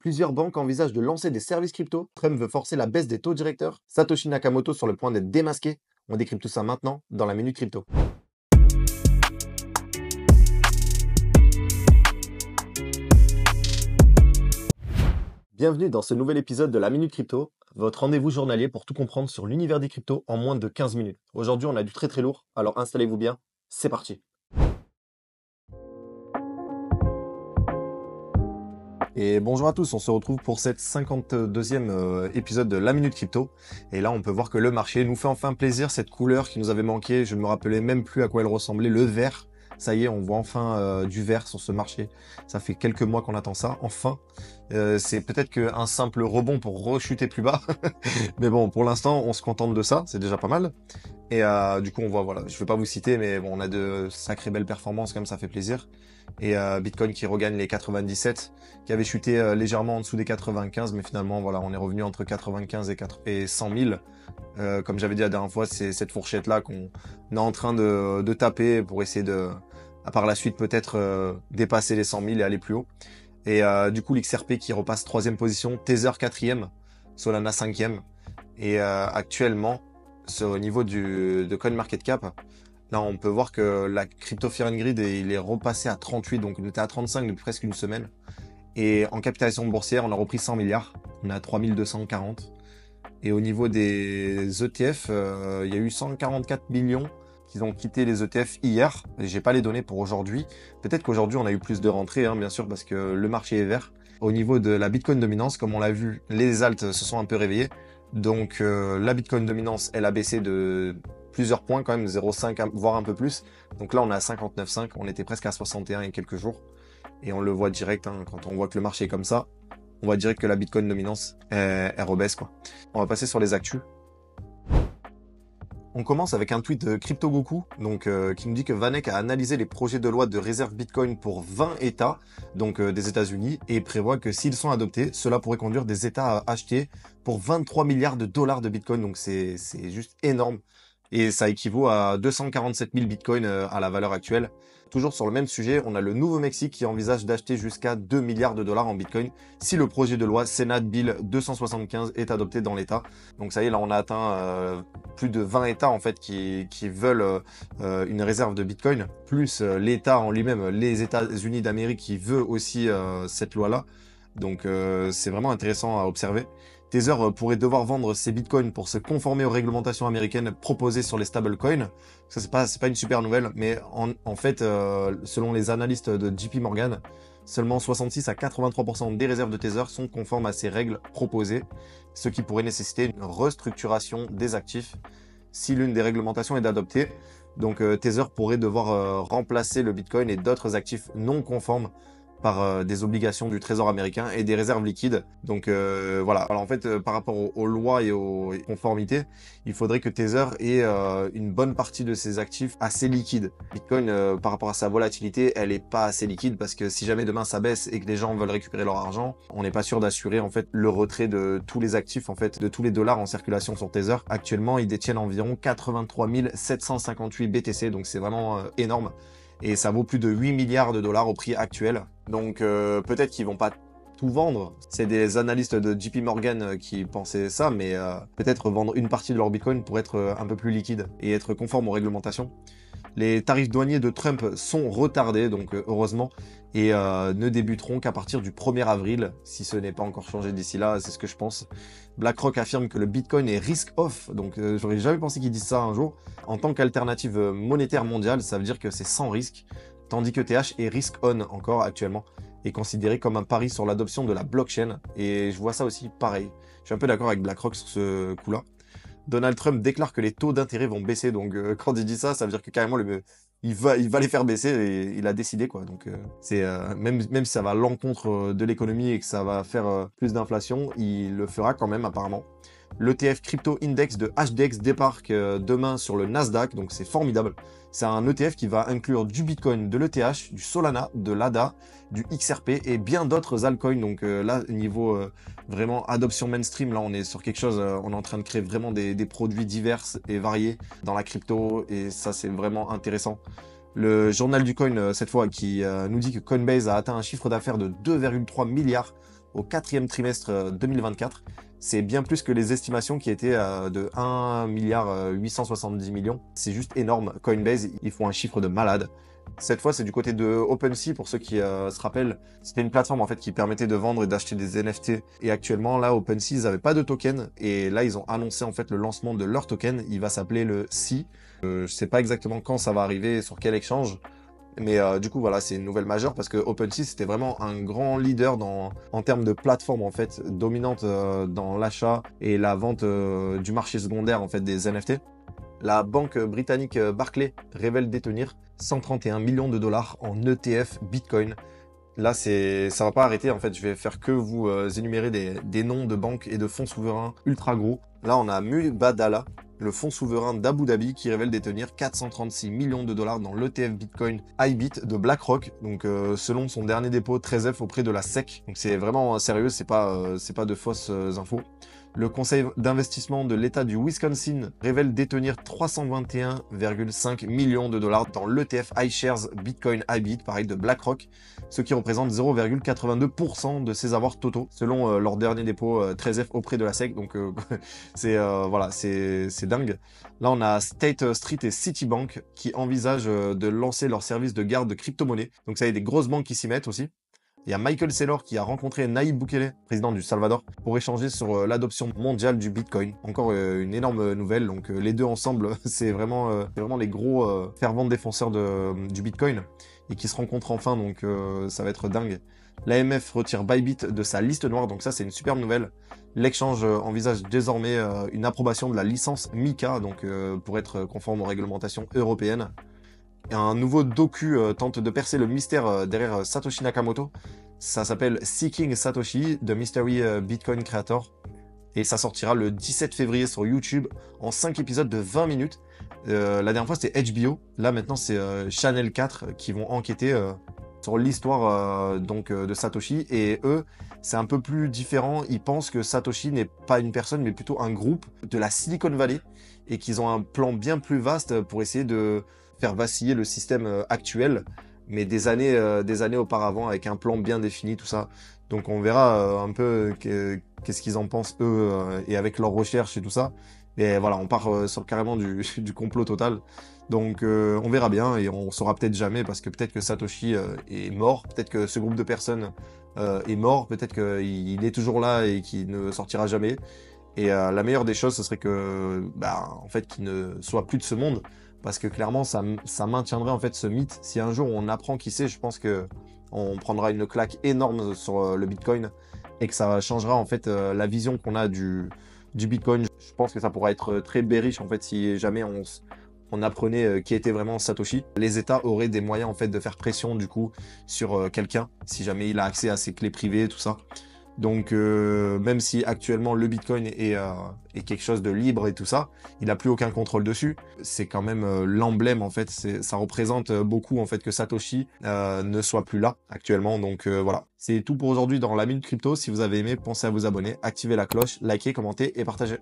Plusieurs banques envisagent de lancer des services crypto. Trump veut forcer la baisse des taux directeurs. Satoshi Nakamoto sur le point d'être démasqué. On décrypte tout ça maintenant dans la Minute Crypto. Bienvenue dans ce nouvel épisode de la Minute Crypto, votre rendez-vous journalier pour tout comprendre sur l'univers des cryptos en moins de 15 minutes. Aujourd'hui, on a du très lourd, alors installez-vous bien, c'est parti. Et bonjour à tous, on se retrouve pour cette 52e épisode de la Minute Crypto. Et là, on peut voir que le marché nous fait enfin plaisir, cette couleur qui nous avait manqué. Je ne me rappelais même plus à quoi elle ressemblait, le vert. Ça y est, on voit enfin du vert sur ce marché. Ça fait quelques mois qu'on attend ça, enfin. C'est peut-être qu'un simple rebond pour rechuter plus bas. Mais bon, pour l'instant, on se contente de ça, c'est déjà pas mal. Et du coup, on voit, voilà, je vais pas vous citer, mais bon, on a de sacrées belles performances, comme ça fait plaisir. Et Bitcoin qui regagne les 97, qui avait chuté légèrement en dessous des 95, mais finalement, voilà, on est revenu entre 95 et 100 000. Comme j'avais dit la dernière fois, c'est cette fourchette-là qu'on est en train de taper pour essayer de, par la suite, peut-être dépasser les 100 000 et aller plus haut. Et du coup, l'XRP qui repasse 3e position, Tether 4e, Solana 5e. Et actuellement, au niveau de CoinMarketCap, là, on peut voir que la crypto Fear and Greed, il est repassé à 38, donc on était à 35 depuis presque une semaine. Et en capitalisation boursière, on a repris 100 milliards, on est à 3240. Et au niveau des ETF, il y a eu 144 millions qui ont quitté les ETF hier. J'ai pas les données pour aujourd'hui. Peut-être qu'aujourd'hui, on a eu plus de rentrées, bien sûr, parce que le marché est vert. Au niveau de la Bitcoin dominance, comme on l'a vu, les alts se sont un peu réveillés. Donc la Bitcoin dominance, elle a baissé de plusieurs points quand même, 0,5 voire un peu plus. Donc là, on est à 59,5. On était presque à 61 il y a quelques jours. Et on le voit direct, quand on voit que le marché est comme ça. On va dire que la Bitcoin dominance, elle rebaisse, quoi. On va passer sur les actus. On commence avec un tweet de CryptoGoku, qui nous dit que Vanek a analysé les projets de loi de réserve Bitcoin pour 20 États, des États-Unis, et prévoit que s'ils sont adoptés, cela pourrait conduire des États à acheter pour 23 milliards de dollars de Bitcoin. Donc c'est juste énorme. Et ça équivaut à 247 000 bitcoins à la valeur actuelle. Toujours sur le même sujet, on a le Nouveau-Mexique qui envisage d'acheter jusqu'à 2 milliards de dollars en bitcoin si le projet de loi Senate Bill 275 est adopté dans l'État. Donc ça y est, là on a atteint plus de 20 États en fait qui veulent une réserve de bitcoin, plus l'État en lui-même, les États-Unis d'Amérique qui veut aussi cette loi-là. Donc c'est vraiment intéressant à observer. Tether pourrait devoir vendre ses bitcoins pour se conformer aux réglementations américaines proposées sur les stablecoins. Ça, c'est pas une super nouvelle, mais en fait, selon les analystes de JP Morgan, seulement 66 à 83% des réserves de Tether sont conformes à ces règles proposées, ce qui pourrait nécessiter une restructuration des actifs si l'une des réglementations est adoptée. Donc Tether pourrait devoir remplacer le bitcoin et d'autres actifs non conformes par des obligations du Trésor américain et des réserves liquides. Donc voilà. Alors en fait, par rapport aux lois et aux conformités, il faudrait que Tether ait une bonne partie de ses actifs assez liquides. Bitcoin, par rapport à sa volatilité, elle est pas assez liquide parce que si jamais demain ça baisse et que les gens veulent récupérer leur argent, on n'est pas sûr d'assurer en fait le retrait de tous les actifs, en fait, de tous les dollars en circulation sur Tether. Actuellement, ils détiennent environ 83 758 BTC, donc c'est vraiment énorme. Et ça vaut plus de 8 milliards de dollars au prix actuel. Donc peut-être qu'ils vont pas tout vendre. C'est des analystes de JP Morgan qui pensaient ça, mais peut-être vendre une partie de leur Bitcoin pour être un peu plus liquide et être conforme aux réglementations. Les tarifs douaniers de Trump sont retardés, donc heureusement, et ne débuteront qu'à partir du 1er avril, si ce n'est pas encore changé d'ici là, c'est ce que je pense. BlackRock affirme que le Bitcoin est risk-off, donc j'aurais jamais pensé qu'ils disent ça un jour. En tant qu'alternative monétaire mondiale, ça veut dire que c'est sans risque, tandis que TH est risk-on encore actuellement, et considéré comme un pari sur l'adoption de la blockchain, et je vois ça aussi pareil. Je suis un peu d'accord avec BlackRock sur ce coup-là. Donald Trump déclare que les taux d'intérêt vont baisser, donc quand il dit ça, ça veut dire que carrément il va les faire baisser et il a décidé quoi. Donc c'est même si ça va à l'encontre de l'économie et que ça va faire plus d'inflation, il le fera quand même apparemment. L'ETF Crypto Index de HDX débarque demain sur le Nasdaq, donc c'est formidable. C'est un ETF qui va inclure du Bitcoin, de l'ETH, du Solana, de l'ADA, du XRP et bien d'autres altcoins. Donc là, niveau vraiment adoption mainstream, là on est sur quelque chose, on est en train de créer vraiment des produits divers et variés dans la crypto et ça c'est vraiment intéressant. Le journal du coin, cette fois, qui nous dit que Coinbase a atteint un chiffre d'affaires de 2,3 milliards au quatrième trimestre 2024. C'est bien plus que les estimations qui étaient de 1 milliard 870 millions. C'est juste énorme. Coinbase, ils font un chiffre de malade. Cette fois, c'est du côté de OpenSea, pour ceux qui se rappellent. C'était une plateforme en fait qui permettait de vendre et d'acheter des NFT. Et actuellement, là, OpenSea, ils n'avaient pas de token. Et là, ils ont annoncé en fait le lancement de leur token. Il va s'appeler le SEA. Je sais pas exactement quand ça va arriver, sur quel exchange. Mais du coup, voilà, c'est une nouvelle majeure parce que OpenSea, c'était vraiment un grand leader en termes de plateforme, en fait, dominante dans l'achat et la vente du marché secondaire, en fait, des NFT. La banque britannique Barclays révèle détenir 131 millions de dollars en ETF Bitcoin. Là, ça va pas arrêter. En fait, je vais faire que vous énumérer des noms de banques et de fonds souverains ultra gros. Là, on a Mubadala, le fonds souverain d'Abu Dhabi, qui révèle détenir 436 millions de dollars dans l'ETF Bitcoin IBIT de BlackRock. Donc, selon son dernier dépôt 13F auprès de la SEC. Donc, c'est vraiment sérieux. C'est pas de fausses infos. Le conseil d'investissement de l'État du Wisconsin révèle détenir 321,5 millions de dollars dans l'ETF iShares Bitcoin IBIT, pareil, de BlackRock, ce qui représente 0,82% de ses avoirs totaux, selon leur dernier dépôt 13F auprès de la SEC. Donc voilà, c'est dingue. Là, on a State Street et Citibank qui envisagent de lancer leur service de garde de crypto-monnaie. Donc ça y est, des grosses banques qui s'y mettent aussi. Il y a Michael Saylor qui a rencontré Nayib Bukele, président du Salvador, pour échanger sur l'adoption mondiale du Bitcoin. Encore une énorme nouvelle. Donc les deux ensemble, c'est vraiment les gros fervents défenseurs du Bitcoin et qui se rencontrent enfin. Donc ça va être dingue. L'AMF retire Bybit de sa liste noire. Donc ça, c'est une superbe nouvelle. L'exchange envisage désormais une approbation de la licence MiCA, donc pour être conforme aux réglementations européennes. Un nouveau docu tente de percer le mystère derrière Satoshi Nakamoto. Ça s'appelle Seeking Satoshi, The Mystery Bitcoin Creator. Et ça sortira le 17 février sur YouTube en 5 épisodes de 20 minutes. La dernière fois, c'était HBO. Là, maintenant, c'est Channel 4 qui vont enquêter sur l'histoire de Satoshi. Et eux, c'est un peu plus différent. Ils pensent que Satoshi n'est pas une personne, mais plutôt un groupe de la Silicon Valley. Et qu'ils ont un plan bien plus vaste pour essayer de faire vaciller le système actuel, mais des années auparavant, avec un plan bien défini, tout ça. Donc on verra un peu qu'est-ce qu'ils en pensent eux, et avec leurs recherches et tout ça. Et voilà, on part sur carrément du complot total. Donc on verra bien, et on saura peut-être jamais, parce que peut-être que Satoshi est mort, peut-être que ce groupe de personnes est mort, peut-être qu'il est toujours là et qu'il ne sortira jamais. Et la meilleure des choses, ce serait que, en fait, qu'il ne soit plus de ce monde, parce que clairement, ça maintiendrait en fait ce mythe. Si un jour on apprend qui c'est, je pense que on prendra une claque énorme sur le Bitcoin et que ça changera en fait la vision qu'on a du Bitcoin. Je pense que ça pourra être très bearish en fait si jamais on apprenait qui était vraiment Satoshi. Les États auraient des moyens en fait de faire pression du coup sur quelqu'un si jamais il a accès à ses clés privées, tout ça. Donc même si actuellement le Bitcoin est quelque chose de libre et tout ça, il n'a plus aucun contrôle dessus. C'est quand même l'emblème en fait, ça représente beaucoup en fait que Satoshi ne soit plus là actuellement. Donc voilà, c'est tout pour aujourd'hui dans la Minute Crypto. Si vous avez aimé, pensez à vous abonner, activer la cloche, liker, commenter et partager.